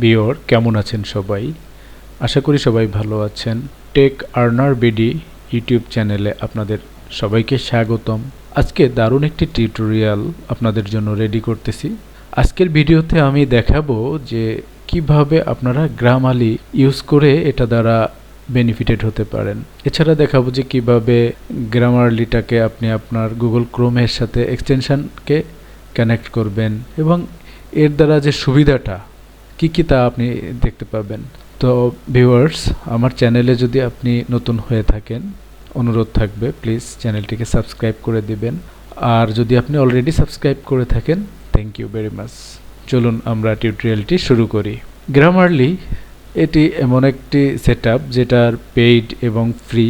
Viewer কেমন আছেন সবাই? আশা করি সবাই ভালো আছেন। টেক আর্নার বিডি ইউটিউব চ্যানেলে আপনাদের সবাইকে স্বাগতম। আজকে দারুণ একটি টিউটোরিয়াল আপনাদের জন্য রেডি করতেছি। আজকের ভিডিওতে আমি দেখাবো যে কিভাবে আপনারা গ্রামারলি ইউজ করে এটা দ্বারা বেনিফিটেড হতে পারেন। এছাড়া দেখাবো যে কিভাবে গ্রামারলিটাকে আপনি আপনার গুগল ক্রোমের সাথে এক্সটেনশনকে কানেক্ট করবেন এবং এর দ্বারা যে সুবিধাটা কি তা আপনি দেখতে পাবেন। তো ভিউয়ার্স, আমার চ্যানেলে যদি আপনি নতুন হয়ে থাকেন, অনুরোধ থাকবে প্লিজ চ্যানেলটিকে সাবস্ক্রাইব করে দিবেন। আর যদি আপনি অলরেডি সাবস্ক্রাইব করে থাকেন, থ্যাংক ইউ ভেরি মাচ। চলুন আমরা টিউটোরিয়ালটি শুরু করি। গ্রামারলি এটি এমন একটি সেটআপ যেটার পেইড এবং ফ্রি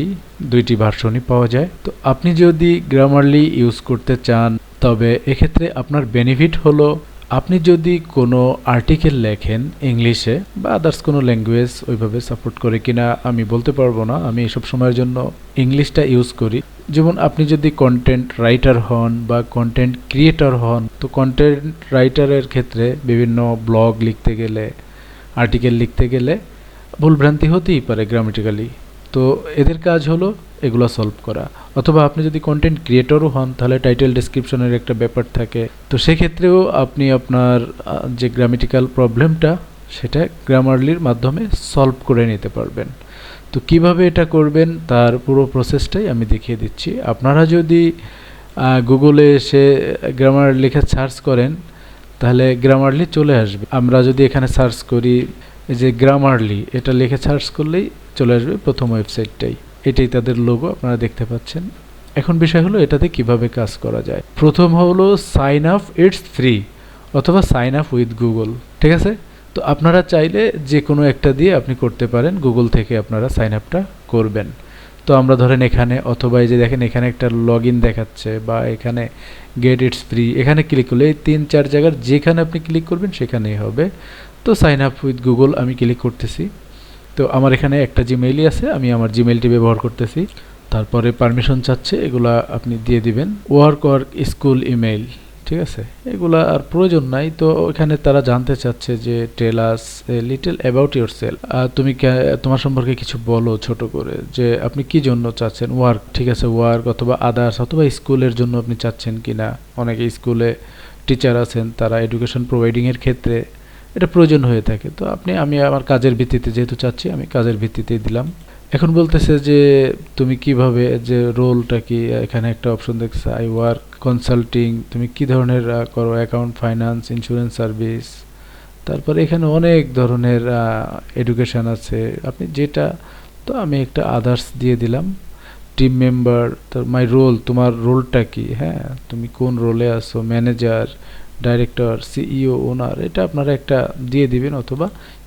দুইটি ভার্সনই পাওয়া যায়। তো আপনি যদি গ্রামারলি ইউজ করতে চান, তবে এক্ষেত্রে আপনার বেনিফিট হলো আপনি যদি কোনো আর্টিকেল লেখেন ইংলিশে বা আদার্স কোনো ল্যাঙ্গুয়েজ ওইভাবে সাপোর্ট করে কিনা আমি বলতে পারবো না, আমি এসব সময়ের জন্য ইংলিশটা ইউজ করি। যেমন আপনি যদি কন্টেন্ট রাইটার হন বা কন্টেন্ট ক্রিয়েটর হন, তো কন্টেন্ট রাইটারের ক্ষেত্রে বিভিন্ন ব্লগ লিখতে গেলে, আর্টিকেল লিখতে গেলে ভুলভ্রান্তি হতেই পারে গ্রামেটিক্যালি। তো এদের কাজ হলো এগুলো সলভ করা। অথবা আপনি যদি কন্টেন্ট ক্রিয়েটরও হন, তাহলে টাইটেল ডেসক্রিপশনের একটা ব্যাপার থাকে। তো সেক্ষেত্রেও আপনি আপনার যে গ্রামেটিক্যাল প্রবলেমটা, সেটা গ্রামারলির মাধ্যমে সলভ করে নিতে পারবেন। তো কিভাবে এটা করবেন তার পুরো প্রসেসটাই আমি দেখিয়ে দিচ্ছি। আপনারা যদি গুগলে এসে গ্রামার লেখা সার্চ করেন, তাহলে গ্রামারলি চলে আসবে। আমরা যদি এখানে সার্চ করি এই যে গ্রামারলি, এটা লিখে সার্চ করলেই চলে আসবে প্রথম ওয়েবসাইটটাই। এটাই তাদের লোগো, আপনারা দেখতে পাচ্ছেন। এখন বিষয় হলো এটাতে কিভাবে কাজ করা যায়। প্রথম হলো সাইন আপ, ইটস ফ্রি, অথবা সাইন আপ উইথ গুগল। ঠিক আছে? তো আপনারা চাইলে যে কোনো একটা দিয়ে আপনি করতে পারেন, গুগল থেকে আপনারা সাইন আপটা করবেন। তো আমরা ধরেন এখানে, অথবা এই যে দেখেন এখানে একটা লগ ইন দেখাচ্ছে, বা এখানে গেট ইটস ফ্রি, এখানে ক্লিক করলে এই 3-4 জায়গার যেখানে আপনি ক্লিক করবেন সেখানেই হবে। তো সাইন আপ উইথ গুগল আমি ক্লিক করতেছি। তো আমার এখানে একটা জিমেইলই আছে, আমি আমার জিমেইলটি ব্যবহার করতেছি। তারপরে পারমিশন চাচ্ছে, এগুলা আপনি দিয়ে দিবেন। ওয়ার্ক স্কুল ইমেইল, ঠিক আছে, এগুলা আর প্রয়োজন নাই। তো এখানে তারা জানতে চাচ্ছে যে টেল আস এ লিটল অ্যাবাউট ইয়োরসেলফ, তুমি তোমার সম্পর্কে কিছু বলো ছোট করে, যে আপনি কি জন্য চাচ্ছেন ওয়ার্ক। ঠিক আছে, ওয়ার্ক অথবা আদার্স অথবা স্কুলের জন্য আপনি চাচ্ছেন কিনা। অনেকে স্কুলে টিচার আছেন, তারা এডুকেশন প্রোভাইডিংয়ের ক্ষেত্রে এটা প্রয়োজন হয়ে থাকে। তো আমি আমার কাজের ভিত্তিতে যেহেতু চাচ্ছি, আমি কাজের ভিত্তিতেই দিলাম। এখন বলতেছে যে তুমি কিভাবে, যে রোলটা কি, এখানে একটা অপশন দেখছে আই ওয়ার্ক কনসাল্টিং, তুমি কি ধরনের করো, অ্যাকাউন্ট, ফাইন্যান্স, ইন্স্যুরেন্স সার্ভিস। তারপরে এখানে অনেক ধরনের এডুকেশন আছে, আপনি যেটা। তো আমি একটা আদার্স দিয়ে দিলাম। টিম মেম্বার, তার মাই রোল, তোমার রোলটা কি, হ্যাঁ তুমি কোন রোলে আছো, ম্যানেজার, ডাইরেক্টর, সিইও, ওনার, এটা আপনারা একটা দিয়ে দিবেন, অথবা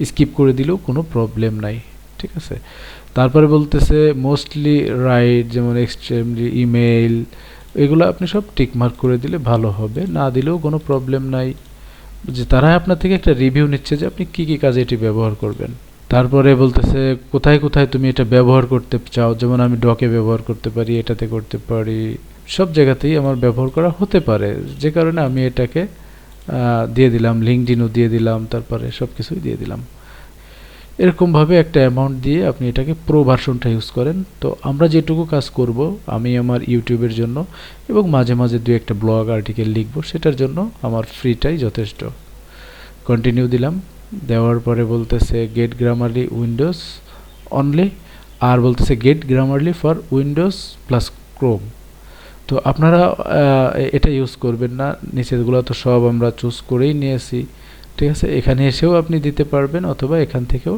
স্কিপ করে দিলেও কোনো প্রবলেম নাই। ঠিক আছে? তারপরে বলতেছে মোস্টলি রাইট, যেমন এক্সট্রিমলি ইমেইল, এগুলো আপনি সব টিক মার্ক করে দিলে ভালো হবে, না দিলেও কোনো প্রবলেম নাই। যে তারা আপনার থেকে একটা রিভিউ নিচ্ছে যে আপনি কি কাজে এটি ব্যবহার করবেন। তারপরে বলতেছে কোথায় কোথায় তুমি এটা ব্যবহার করতে চাও, যেমন আমি ডকে ব্যবহার করতে পারি, এটাতে করতে পারি, সব জায়গাতেই আমার ব্যবহার করা হতে পারে, যে কারণে আমি এটাকে দিয়ে দিলাম। লিঙ্কডইনও দিয়ে দিলাম, তারপরে সব কিছুই দিয়ে দিলাম। এরকমভাবে একটা অ্যামাউন্ট দিয়ে আপনি এটাকে প্রো ভার্সনটা ইউজ করেন। তো আমরা যেটুকু কাজ করব, আমি আমার ইউটিউবের জন্য এবং মাঝে মাঝে 2-একটা ব্লগ আর্টিকেল লিখব, সেটার জন্য আমার ফ্রিটাই যথেষ্ট। কন্টিনিউ দিলাম। দেওয়ার পরে বলতেছে গেট গ্রামারলি উইন্ডোজ অনলি, আর বলতেছে get Grammarly for Windows plus Chrome. তো আপনারা এটা ইউজ করবেন না, নিচেরগুলো তো সব আমরা চুজ করেই নিয়েছি। ঠিক আছে, এখানে এসেও আপনি দিতে পারবেন, অথবা এখান থেকেও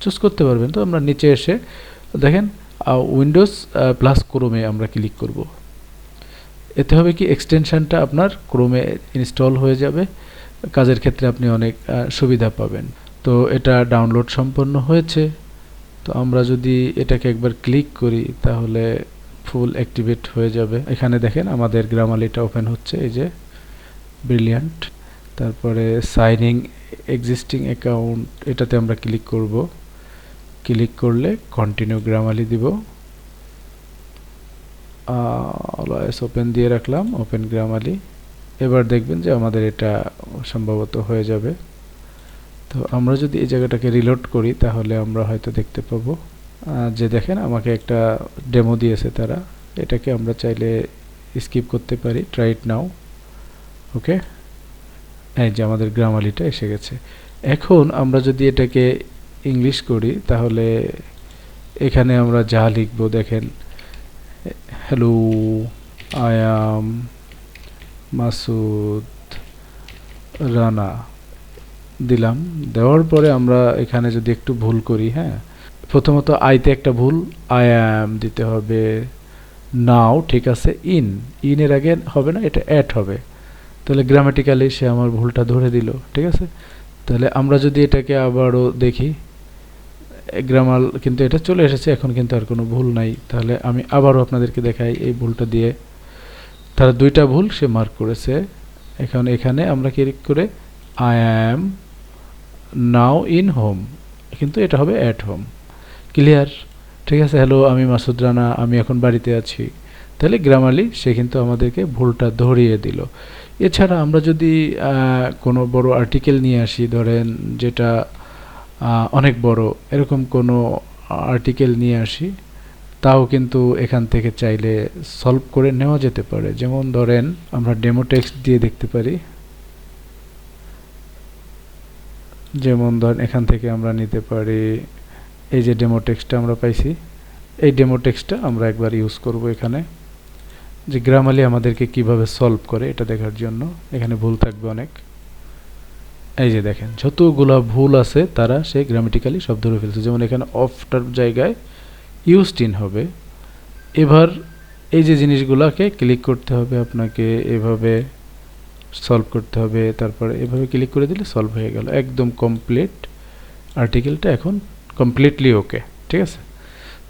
চুজ করতে পারবেন। তো আমরা নিচে এসে দেখেন উইন্ডোজ প্লাস ক্রোমে আমরা ক্লিক করব। এতে হবে কি, এক্সটেনশনটা আপনার ক্রোমে ইনস্টল হয়ে যাবে, কাজের ক্ষেত্রে আপনি অনেক সুবিধা পাবেন। তো এটা ডাউনলোড সম্পন্ন হয়েছে। তো আমরা যদি এটাকে একবার ক্লিক করি, তাহলে ফুল অ্যাক্টিভেট হয়ে যাবে। এখানে দেখেন আমাদের গ্রামারলিটা ওপেন হচ্ছে, এই যে ব্রিলিয়ান্ট। তারপরে সাইনিং এক্সিস্টিং অ্যাকাউন্ট, এটাতে আমরা ক্লিক করব। ক্লিক করলে কন্টিনিউ গ্রামারলি দিব। অলওয়েজ ওপেন দিয়ে রাখলাম, ওপেন গ্রামারলি। এবার দেখবেন যে আমাদের এটা সম্ভবত হয়ে যাবে। তো আমরা যদি এই জায়গাটাকে রিলোড করি তাহলে আমরা হয়তো দেখতে পাবো যে দেখেন আমাকে একটা ডেমো দিয়েছে তারা, এটাকে আমরা চাইলে স্কিপ করতে পারি। ট্রাই ইট নাও। ওকে, এই যে আমাদের গ্রামালিটা এসে গেছে। এখন আমরা যদি এটাকে ইংলিশ করি তাহলে এখানে আমরা যা লিখব দেখেন, hello I am Masud Rana দিলাম। দেওয়ার পরে আমরা এখানে যদি একটু ভুল করি, হ্যাঁ, প্রথমত আইতে একটা ভুল, আই অ্যাম দিতে হবে, নাও ঠিক আছে, ইনের আগে হবে না, এটা অ্যাট হবে। তাহলে গ্রামাটিক্যালি সে আমার ভুলটা ধরে দিল, ঠিক আছে। তাহলে আমরা যদি এটাকে আবারও দেখি, গ্রামার কিন্তু এটা চলে এসেছে, এখন কিন্তু আর কোনো ভুল নাই। তাহলে আমি আবারও আপনাদেরকে দেখাই এই ভুলটা দিয়ে। তারা দুইটা ভুল সে মার্ক করেছে। এখন এখানে আমরা ক্লিক করে I am now in home, কিন্তু এটা হবে অ্যাট হোম। ক্লিয়ার? ঠিক আছে। হ্যালো আমি মাসুদ রানা, আমি এখন বাড়িতে আছি। তাহলে গ্রামারলি সে কিন্তু আমাদেরকে ভুলটা ধরিয়ে দিল। এছাড়া আমরা যদি কোনো বড় আর্টিকেল নিয়ে আসি, ধরেন যেটা অনেক বড়, এরকম কোনো আর্টিকেল নিয়ে আসি, তাও কিন্তু এখান থেকে চাইলে সলভ করে নেওয়া যেতে পারে। যেমন ধরেন আমরা ডেমো টেক্সট দিয়ে দেখতে পারি। যেমন ধরেন এখান থেকে আমরা নিতে পারি এই যে ডেমো টেক্সটটা আমরা পাইছি, এই ডেমো টেক্সটটা আমরা একবার ইউজ করব এখানে, যে গ্রামারলি আমাদেরকে কিভাবে সলভ করে এটা দেখার জন্য। এখানে ভুল থাকবে অনেক। এই যে দেখেন যতগুলা ভুল আছে তারা সে গ্রামাটিক্যালি সব ধরে ফেলছে। যেমন এখানে অফটার জায়গায় ইউজড ইন হবে। এবার এই যে জিনিসগুলোকে ক্লিক করতে হবে আপনাকে, এভাবে সলভ করতে হবে, তারপরে এভাবে ক্লিক করে দিলে সলভ হয়ে গেল, একদম কমপ্লিট। আর্টিকেলটা এখন কমপ্লিটলি ওকে, ঠিক আছে।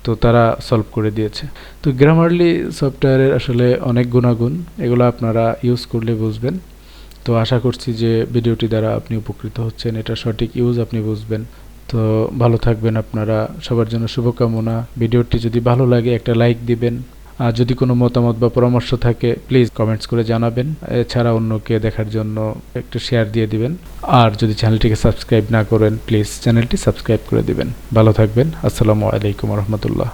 তো তারা সলভ করে দিয়েছে। তো গ্রামারলি সফটওয়্যারের আসলে অনেক গুণাগুণ, এগুলো আপনারা ইউজ করলে বুঝবেন। তো আশা করছি যে ভিডিওটি দ্বারা আপনি উপকৃত হচ্ছেন, এটা সঠিক ইউজ আপনি বুঝবেন। তো ভালো থাকবেন আপনারা, সবার জন্য শুভকামনা। ভিডিওটি যদি ভালো লাগে একটা লাইক দিবেন, আর যদি কোনো মতামত বা পরামর্শ থাকে প্লিজ কমেন্টস করে জানাবেন। এছাড়া অন্যকে দেখার জন্য একটু শেয়ার দিয়ে দিবেন। আর যদি চ্যানেলটিকে সাবস্ক্রাইব না করেন প্লিজ চ্যানেলটি সাবস্ক্রাইব করে দিবেন। ভালো থাকবেন। আসসালামু আলাইকুম রহমতুল্লাহ।